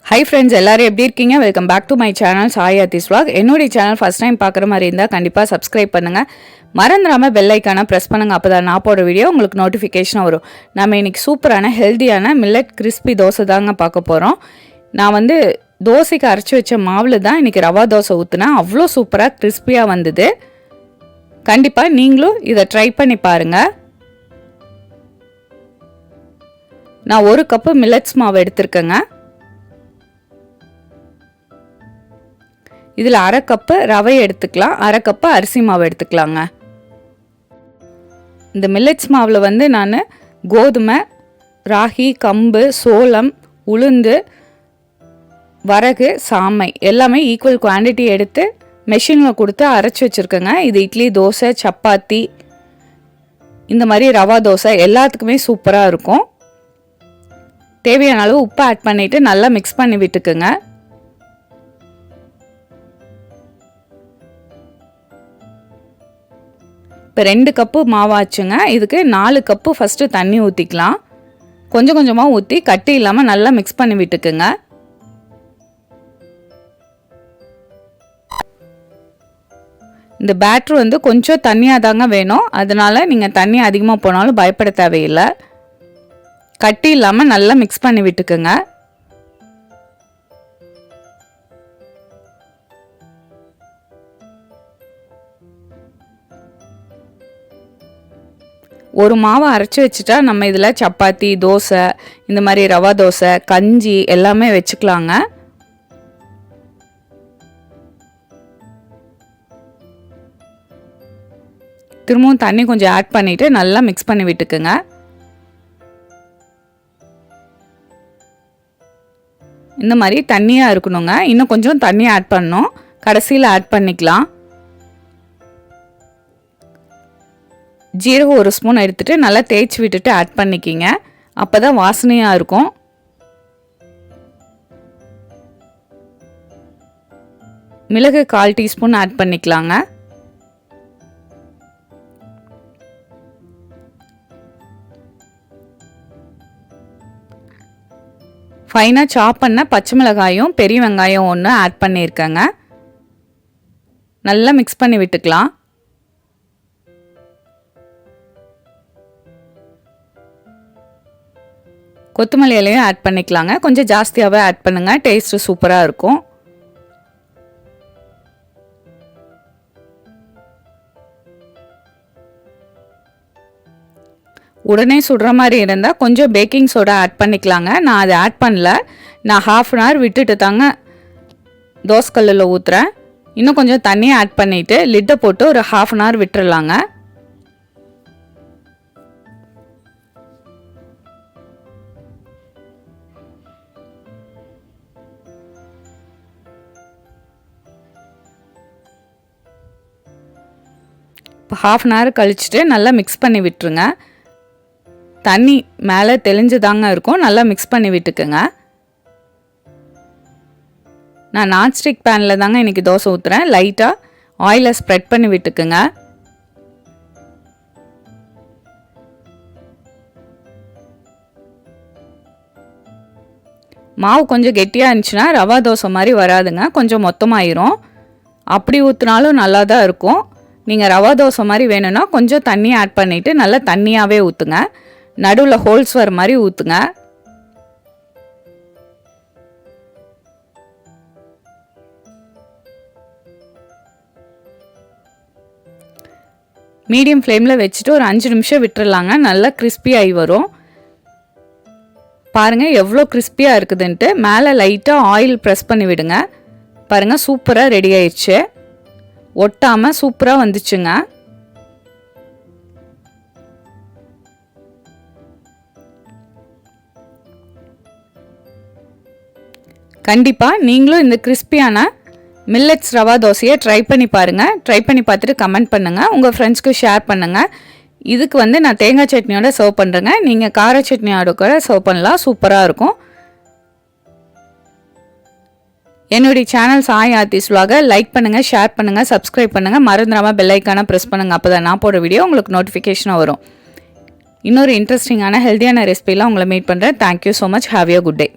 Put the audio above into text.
Hi friends, எல்லாரும் எப்படி இருக்கீங்க? Welcome back to my channel Sai ஆதிஸ் vlog. என்னோட சேனல் ஃபர்ஸ்ட் டைம் பார்க்குற மாதிரி இருந்தால் கண்டிப்பாக சப்ஸ்கிரைப் பண்ணுங்க. மறந்துடாம பெல் ஐக்கானை ப்ரெஸ் பண்ணுங்க. அப்பதான் நான் போடுற வீடியோ உங்களுக்கு நோட்டிஃபிகேஷன் வரும். நம்ம இன்னைக்கு சூப்பரான ஹெல்தியான மில்லட் கிறிஸ்பி தோசை தாங்க பார்க்க போகிறோம். நான் வந்து தோசைக்கு அரைச்சி வச்ச மாவில் தான் இன்றைக்கி ரவா தோசை ஊற்றுனேன். அவ்வளோ சூப்பராக கிறிஸ்பியாக வந்தது. கண்டிப்பாக நீங்களும் இதை ட்ரை பண்ணி பாருங்கள். நான் 1 கப்பு மில்லட்ஸ் மாவு எடுத்திருக்கேங்க. இதில் 1/2 கப்பு ரவை எடுத்துக்கலாம், 1/2 கப்பு அரிசி மாவு எடுத்துக்கலாங்க. இந்த மில்லட்ஸ் மாவில் வந்து நான் கோதுமை, ராகி, கம்பு, சோளம், உளுந்து, வரகு, சாமை எல்லாமே ஈக்குவல் குவான்டிட்டி எடுத்து மெஷினில் கொடுத்து அரைச்சி வச்சுருக்கேங்க. இது இட்லி, தோசை, சப்பாத்தி, இந்த மாதிரி ரவா தோசை எல்லாத்துக்குமே சூப்பராக இருக்கும். தேவையான அளவு உப்பு ஆட் பண்ணிவிட்டு நல்லா மிக்ஸ் பண்ணி விட்டுக்குங்க. இப்போ 2 கப்பு மாவாச்சுங்க. இதுக்கு 4 கப்பு ஃபஸ்ட்டு தண்ணி ஊற்றிக்கலாம். கொஞ்சம் கொஞ்சமாக ஊற்றி கட்டி இல்லாமல் நல்லா மிக்ஸ் பண்ணி விட்டுக்குங்க. இந்த பேட்ரு வந்து கொஞ்சம் தண்ணியாக தாங்க வேணும். அதனால் நீங்கள் தண்ணி அதிகமாக போனாலும் பயப்பட தேவையில்லை. கட்டி இல்லாமல் நல்லா மிக்ஸ் பண்ணி விட்டுக்குங்க. ஒரு மாவை அரைச்சி வச்சுட்டா நம்ம இதில் சப்பாத்தி, தோசை, இந்த மாதிரி ரவா தோசை, கஞ்சி எல்லாமே வச்சுக்கலாங்க. திரும்பவும் தண்ணி கொஞ்சம் ஆட் பண்ணிவிட்டு நல்லா மிக்ஸ் பண்ணி விட்டுக்குங்க. இந்த மாதிரி தண்ணியாக இருக்கணுங்க. இன்னும் கொஞ்சம் தண்ணி ஆட் பண்ணணும். கடைசியில் ஆட் பண்ணிக்கலாம். ஜீரகம் 1 ஸ்பூன் எடுத்துகிட்டு நல்லா தேய்ச்சி விட்டுட்டு ஆட் பண்ணிக்கிங்க. அப்போ தான் வாசனையாக இருக்கும். மிளகு 1/4 டீஸ்பூன் ஆட் பண்ணிக்கலாங்க. ஃபைனாக சாப் பண்ண பச்சை மிளகாயும் பெரிய வெங்காயம் 1 ஆட் பண்ணியிருக்கேங்க. நல்லா மிக்ஸ் பண்ணி விட்டுக்கலாம். கொத்தமல்லி இலையும் ஆட் பண்ணிக்கலாங்க. கொஞ்சம் ஜாஸ்தியாகவே ஆட் பண்ணுங்கள். டேஸ்ட்டு சூப்பராக இருக்கும். உடனே சுடுற மாதிரி இருந்தால் கொஞ்சம் பேக்கிங் சோடா ஆட் பண்ணிக்கலாங்க. நான் அதை ஆட் பண்ணல. நான் 1/2 அன் ஹவர் விட்டுட்டு தாங்க தோசைக்கல்லில் ஊற்றுறேன். இன்னும் கொஞ்சம் தண்ணி ஆட் பண்ணிவிட்டு லிட்டை போட்டு ஒரு 1/2 அன் ஹவர் விட்டுறலாங்க. இப்போ 1/2 அன் ஹவர் கழிச்சிட்டு நல்லா மிக்ஸ் பண்ணி விட்டுருங்க. தண்ணி மேலே தெளிஞ்சு தாங்க இருக்கும். நல்லா மிக்ஸ் பண்ணி விட்டுக்குங்க. நான் நான்ஸ்டிக் பேனில் தாங்க இன்றைக்கி தோசை ஊற்றுறேன். லைட்டாக ஆயிலை ஸ்ப்ரெட் பண்ணி விட்டுக்குங்க. மாவு கொஞ்சம் கெட்டியாக இருந்துச்சுன்னா ரவா தோசை மாதிரி வராதுங்க. கொஞ்சம் மொத்தமாயிரும். அப்படி ஊற்றினாலும் நல்லா தான் இருக்கும். நீங்கள் ரவா தோசை மாதிரி வேணும்னா கொஞ்சம் தண்ணி ஆட் பண்ணிவிட்டு நல்லா தண்ணியாகவே ஊற்றுங்க. நடுவில் ஹோல்ஸ் வர மாதிரி ஊற்றுங்க. மீடியம் ஃப்ளேமில் வச்சுட்டு ஒரு 5 நிமிஷம் விட்டுறலாங்க. நல்லா கிறிஸ்பியாகி வரும். பாருங்கள் எவ்வளோ கிறிஸ்பியாக இருக்குதுன்ட்டு. மேலே லைட்டாக ஆயில் ப்ரெஸ் பண்ணி விடுங்க. பாருங்கள் சூப்பராக ரெடி ஆயிடுச்சு. ஒட்டாமல் சூப்பராக வந்துச்சுங்க. கண்டிப்பாக நீங்களும் இந்த கிறிஸ்பியான மில்லட்ஸ் ரவா தோசையை ட்ரை பண்ணி பாருங்கள். ட்ரை பண்ணி பார்த்துட்டு கமெண்ட் பண்ணுங்கள். உங்கள் ஃப்ரெண்ட்ஸ்க்கு ஷேர் பண்ணுங்கள். இதுக்கு வந்து நான் தேங்காய் சட்னியோட சர்வ் பண்ணுறேங்க. நீங்கள் கார சட்னியோட கூட சர்வ் பண்ணலாம். சூப்பராக இருக்கும். என்னுடைய சேனல் சாய் ஆதிஸ் vlog லைக் பண்ணுங்கள், ஷேர் பண்ணுங்கள், சப்ஸ்கிரைப் பண்ணுங்கள். மறந்துடாமல் பெல் ஐக்கானை ப்ரெஸ் பண்ணுங்கள். அப்போ தான் நான் போடுற வீடியோ உங்களுக்கு நோட்டிஃபிகேஷனாக வரும். இன்னொரு இன்ட்ரெஸ்டிங்கான ஹெல்த்தியான ரெசிபிலாம் உங்களை மீட் பண்ணுறேன். Thank you so much. Have a good day.